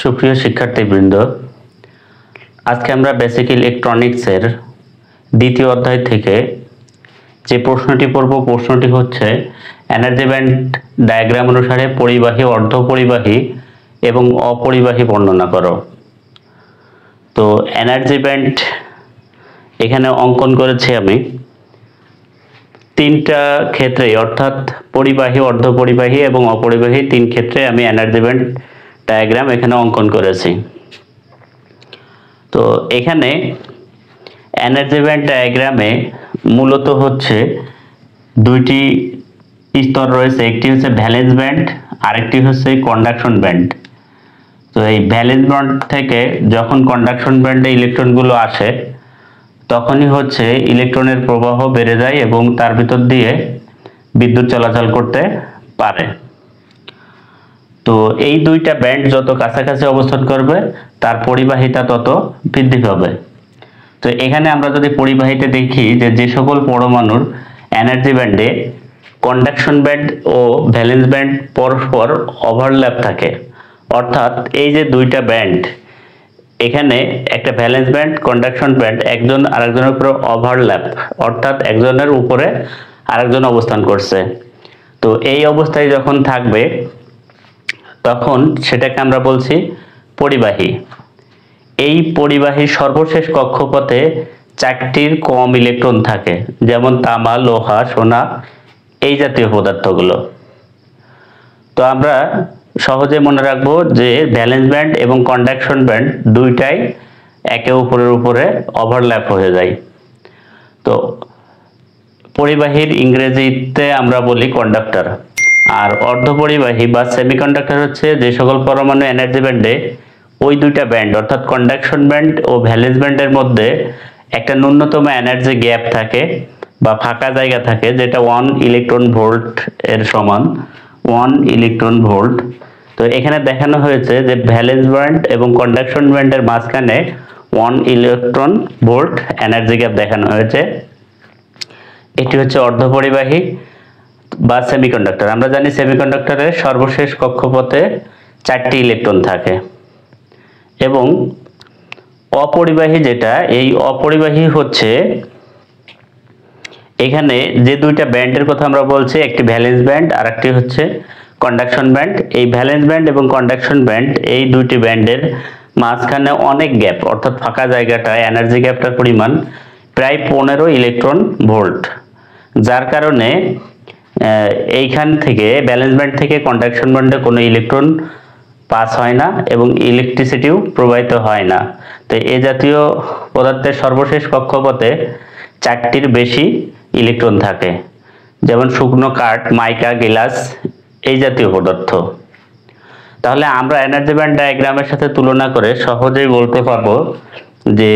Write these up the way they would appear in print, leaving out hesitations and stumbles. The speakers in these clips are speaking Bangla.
সুপ্রিয় শিক্ষার্থীবৃন্দ, আজকে আমরা বেসিক ইলেকট্রনিক্সের দ্বিতীয় অধ্যায় থেকে যে প্রশ্নটি পড়ব, প্রশ্নটি হচ্ছে এনার্জি ব্যান্ড ডায়াগ্রাম অনুসারে পরিবাহী, অর্ধপরিবাহী এবং অপরিবাহী বর্ণনা করো। তো এনার্জি ব্যান্ড এখানে অঙ্কন করেছি আমি তিনটা ক্ষেত্রে, অর্থাৎ পরিবাহী, অর্ধপরিবাহী এবং অপরিবাহী তিন ক্ষেত্রে আমি এনার্জি ব্যান্ড ডায়াগ্রাম এখানে অঙ্কন করেছি। তো এখানে এনার্জি ব্যান্ড ডায়াগ্রামে মূলত হচ্ছে দুইটি স্তর রয়েছে, একটি হচ্ছে ভ্যালেন্স ব্যান্ড, আরেকটি হচ্ছে কন্ডাকশন ব্যান্ড। তো এই ভ্যালেন্স ব্যান্ড থেকে যখন কন্ডাকশন ব্যান্ডে ইলেকট্রনগুলো আসে তখনই হচ্ছে ইলেকট্রনের প্রবাহ বেড়ে যায় এবং তার ভিতর দিয়ে বিদ্যুৎ চলাচল করতে পারে। তো এই দুইটা ব্যান্ড যত কাছাকাছি অবস্থান করবে তার পরিবাহিতা তত বৃদ্ধি পাবে। তো এখানে আমরা যদি পরিবাহিতা দেখি যে সকল পরমাণুর এনার্জি ব্যান্ডে কন্ডাকশন ব্যান্ড ও ভ্যালেন্স ব্যান্ড পরস্পর ওভারল্যাপ থাকে, অর্থাৎ এই যে দুইটা ব্যান্ড, এখানে একটা ভ্যালেন্স ব্যান্ড, কন্ডাকশন ব্যান্ড একজন আরেকজনের উপরে ওভারল্যাপ, অর্থাৎ একজনের উপরে আরেকজন অবস্থান করছে। তো এই অবস্থায় যখন থাকবে তখন সেটাকে আমরা বলছি পরিবাহী। এই পরিবাহীর সর্বশেষ কক্ষপথে চারটির কম ইলেকট্রন থাকে, যেমন তামা, লোহা, সোনা, এই জাতীয় পদার্থগুলো। তো আমরা সহজে মনে রাখবো যে ভ্যালেন্স ব্যান্ড এবং কন্ডাকশন ব্যান্ড দুইটাই একে অপরের উপরে ওভারল্যাপ হয়ে যায়। তো পরিবাহীর ইংরেজিতে আমরা বলি কন্ডাক্টর, আর অর্ধপরিবাহী বা সেমিকন্ডাক্টর হচ্ছে যে সকল পরমাণু এনার্জি ব্যান্ডে ওই দুইটা ব্যান্ড, অর্থাৎ কন্ডাকশন ব্যান্ড ও ভ্যালেন্স ব্যান্ডের মধ্যে একটা ন্যূনতম এনার্জি গ্যাপ থাকে বা ফাঁকা জায়গা থাকে, যেটা 1 ইলেকট্রন ভোল্ট এর সমান, 1 ইলেকট্রন ভোল্ট। তো এখানে দেখানো হয়েছে যে ভ্যালেন্স ব্যান্ড এবং কন্ডাকশন ব্যান্ডের মাঝখানে 1 ইলেকট্রন ভোল্ট এনার্জি গ্যাপ দেখানো হয়েছে। এটি হচ্ছে অর্ধপরিবাহী বা সেমিকন্ডাক্টর। আমরা জানি সেমিকন্ডাক্টরের সর্বশেষ কক্ষপথে 4টি ইলেকট্রন থাকে। এবং অপরিবাহী যেটা, এই অপরিবাহী হচ্ছে এখানে যে দুইটা ব্যান্ডের কথা আমরা বলছি, একটি ভ্যালেন্স ব্যান্ড আর একটি হচ্ছে কন্ডাকশন ব্যান্ড। এই ভ্যালেন্স ব্যান্ড এবং কন্ডাকশন ব্যান্ড এই দুইটি ব্যান্ডের মাঝখানে অনেক গ্যাপ, অর্থাৎ ফাঁকা জায়গাটা, এনার্জি গ্যাপটার পরিমাণ প্রায় 15 ইলেকট্রন ভোল্ট, যার কারণে এইখান থেকে ভ্যালেন্স ব্যান্ড থেকে কন্ডাকশন ব্যান্ডে কোনো ইলেকট্রন পাস হয় না এবং ইলেকট্রিসিটিও প্রবাহিত হয় না। তো এই জাতীয় পদার্থের সর্বশেষ কক্ষপথে 4টির বেশি ইলেকট্রন থাকে, যেমন শুকনো কাঠ, মাইকা, গ্লাস, এই জাতীয় পদার্থ। তাহলে আমরা এনার্জি ব্যান্ড ডায়াগ্রামের সাথে তুলনা করে সহজেই বলতে পারবো যে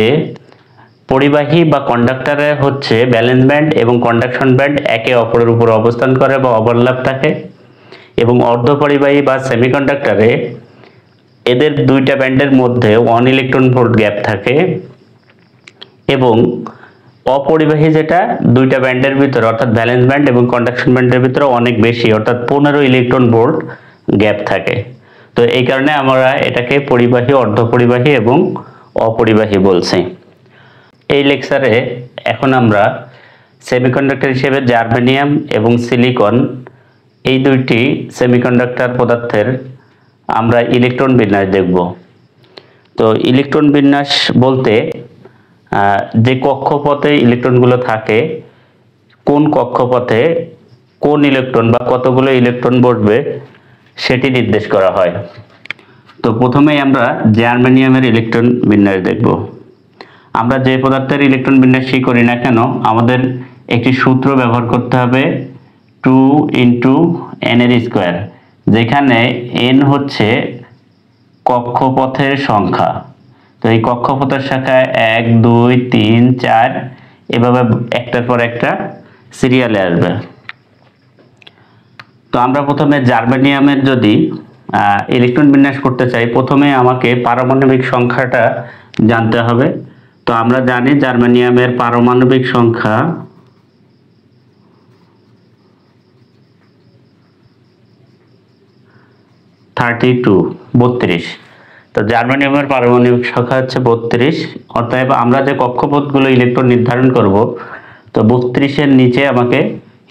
পরিবাহী বা কন্ডাক্টরে হচ্ছে ভ্যালেন্স ব্যান্ড এবং কন্ডাকশন ব্যান্ড একে অপরের উপর অবস্থান করে বা ওভারল্যাপ থাকে, এবং অর্ধপরিবাহী বা সেমিকন্ডাক্টরে এদের দুইটা ব্যান্ডের মধ্যে 1 ইলেকট্রন ভোল্ট গ্যাপ থাকে, এবং অপরিবাহী যেটা দুইটা ব্যান্ডের ভিতরে, অর্থাৎ ভ্যালেন্স ব্যান্ড এবং কন্ডাকশন ব্যান্ডের ভিতরে অনেক বেশি, অর্থাৎ 15 ইলেকট্রন ভোল্ট গ্যাপ থাকে। তো এই কারণে আমরা এটাকে পরিবাহী, অর্ধপরিবাহী এবং অপরিবাহী বলছি। এই লেকচারে এখন আমরা সেমিকন্ডাক্টর হিসেবে জার্মেনিয়াম এবং সিলিকন, এই দুইটি সেমিকন্ডাক্টর পদার্থের আমরা ইলেকট্রন বিন্যাস দেখব। তো ইলেকট্রন বিন্যাস বলতে যে কক্ষপথে ইলেকট্রনগুলো থাকে, কোন কক্ষপথে কোন ইলেকট্রন বা কতগুলো ইলেকট্রন বসবে সেটি নির্দেশ করা হয়। তো প্রথমেই আমরা জার্মেনিয়ামের ইলেকট্রন বিন্যাস দেখব। আমরা যে পদার্থের ইলেকট্রন বিন্যাসই করি না কেন, আমাদের একটি সূত্র ব্যবহার করতে হবে, 2 × n², যেখানে n হচ্ছে কক্ষপথের সংখ্যা। তো এই কক্ষপথের সংখ্যা 1, 2, 3, 4 এভাবে একটার পর একটা সিরিয়ালে আসবে। তো আমরা প্রথমে জার্মেনিয়ামের যদি ইলেকট্রন বিন্যাস করতে চাই, প্রথমে আমাকে পারমাণবিক সংখ্যাটা জানতে হবে। তো আমরা জানি জার্মেনিয়ামের পারমাণবিক সংখ্যা 32। তো জার্মানিয়ামের পারমাণবিক সংখ্যা হচ্ছে 32। অতএব আমরা যে কক্ষপথগুলো ইলেকট্রন নির্ধারণ করব, তো 32-এর নিচে আমাকে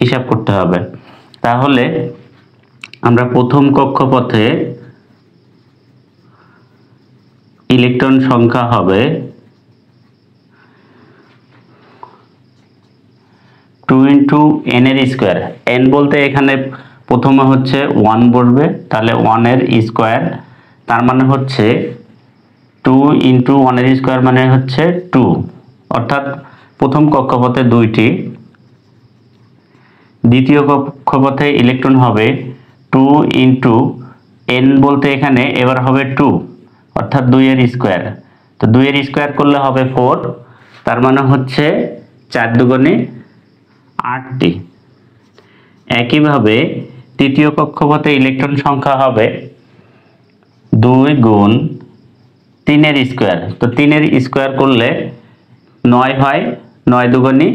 হিসাব করতে হবে। তাহলে আমরা প্রথম কক্ষপথে ইলেকট্রন সংখ্যা হবে 2 × n এর স্কোয়ার। n বলতে এখানে প্রথমে হচ্ছে 1 বসবে, তাহলে 1 এর স্কোয়ার, তার মানে হচ্ছে 2 × 1 এর স্কোয়ার মানে হচ্ছে 2, অর্থাৎ প্রথম কক্ষপথে 2টি। দ্বিতীয় কক্ষপথে ইলেকট্রন হবে 2 × n বলতে এখানে এবার হবে 2, অর্থাৎ 2 এর স্কোয়ার। তো 2 এর স্কোয়ার করলে হবে 4, তার মানে হচ্ছে 4 দুগুণে 8টি। একইভাবে তৃতীয় কক্ষপথে ইলেকট্রন সংখ্যা হবে 2 × 3 এর স্কোয়ার। তো 3 এর স্কোয়ার করলে 9 হয়, 9 দুগুণে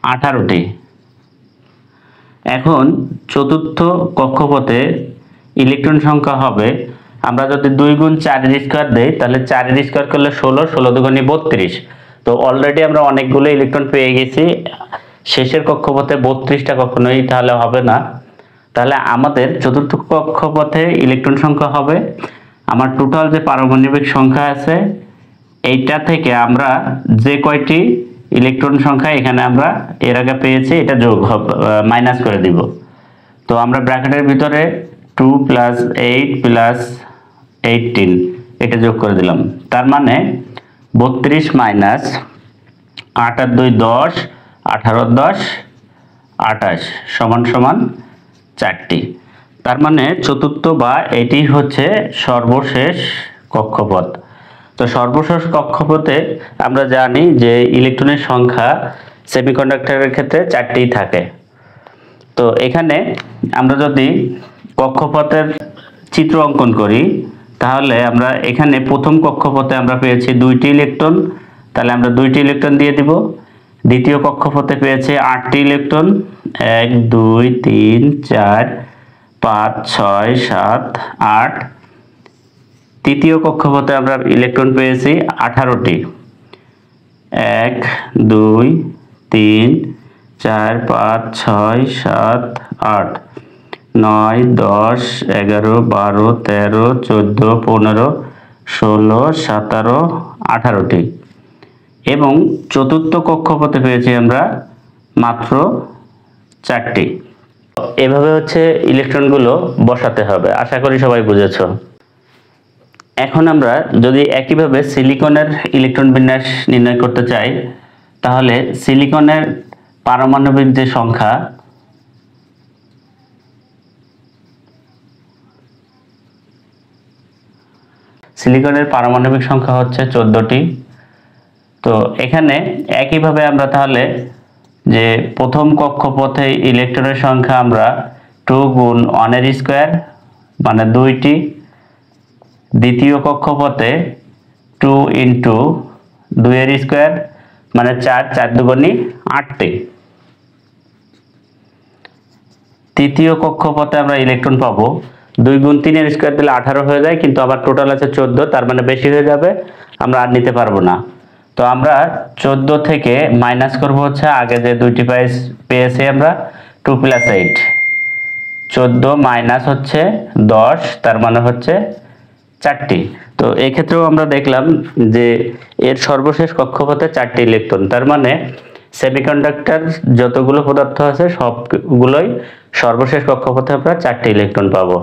18টি। এখন চতুর্থ কক্ষপথে ইলেকট্রন সংখ্যা হবে, আমরা যদি 2 × 4 এর স্কোয়ার দেই তাহলে 4 এর স্কোয়ার করলে 16, 16 দুগুণে 32। তো অলরেডি আমরা অনেকগুলো ইলেকট্রন পেয়ে গেছি। শেষের কক্ষপথে 32টা কখনোই তাহলে হবে না। তাহলে আমাদের চতুর্থ কক্ষপথে ইলেকট্রন সংখ্যা হবে, আমার টোটাল যে পারমাণবিক সংখ্যা আছে এইটা থেকে আমরা যে কয়টি ইলেকট্রন সংখ্যা এখানে আমরা এর আগে পেয়েছি এটা যোগ মাইনাস করে দিব। তো আমরা ব্র্যাকেটের ভিতরে 2 + 8 + 18 এটা যোগ করে দিলাম। তার মানে 32 - 8 আর 2 10, 18 × 10 28 = 4টি। তার মানে চতুর্থ বা এটি হচ্ছে সর্বশেষ কক্ষপথ। তো সর্বশেষ কক্ষপথে আমরা জানি যে ইলেকট্রনের সংখ্যা সেমিকন্ডাক্টরের ক্ষেত্রে 4টিই থাকে। তো এখানে আমরা যদি কক্ষপথের চিত্র অঙ্কন করি তাহলে আমরা এখানে প্রথম কক্ষপথে আমরা পেয়েছি 2টি ইলেকট্রন, তাহলে আমরা 2টি ইলেকট্রন দিয়ে দিব। দ্বিতীয় কক্ষপথে পেয়েছি 8টি ইলেকট্রন, 1 2 3 4 5 6 7 8। তৃতীয় কক্ষপথে আমরা ইলেকট্রন পেয়েছি 18টি, 1 2 3 4 5 6 7 8 9 10 11 12 13 14 15 16 17 18টি। এবং চতুর্থ কক্ষপথে পেয়েছি আমরা মাত্র 4টি। এভাবে হচ্ছে ইলেকট্রনগুলো বসাতে হবে। আশা করি সবাই বুঝেছো। এখন আমরা যদি একইভাবে সিলিকনের ইলেকট্রন বিন্যাস নির্ণয় করতে চাই তাহলে সিলিকনের পারমাণবিক যে সংখ্যা হচ্ছে 14টি। তো এখানে একইভাবে আমরা তাহলে যে প্রথম কক্ষপথে ইলেকট্রনের সংখ্যা আমরা 2 × 1 এর স্কোয়ার মানে 2টি। দ্বিতীয় কক্ষপথে 2 × 2 এর স্কোয়ার মানে 4, 4 দুগুণে 8টি। তৃতীয় কক্ষপথে আমরা ইলেকট্রন পাবো 2 × 3 এর স্কোয়ার দিলে 18 হয়ে যায়, কিন্তু আবার টোটাল আছে 14, তার মানে বেশি হয়ে যাবে, আমরা আর নিতে পারবো না। তো আমরা 14 থেকে মাইনাস করব হচ্ছে আগে যে 2টি পেয়েছি আমরা 2 + 8, 14 মাইনাস হচ্ছে 10, তার মানে হচ্ছে 4টি। তো এই ক্ষেত্রেও আমরা দেখলাম যে এর সর্বশেষ কক্ষপথে 4টি ইলেকট্রন, তার মানে সেমিকন্ডাক্টর যতগুলো পদার্থ আছে সবগুলোই সর্বশেষ কক্ষপথে আমরা 4টি ইলেকট্রন পাবো।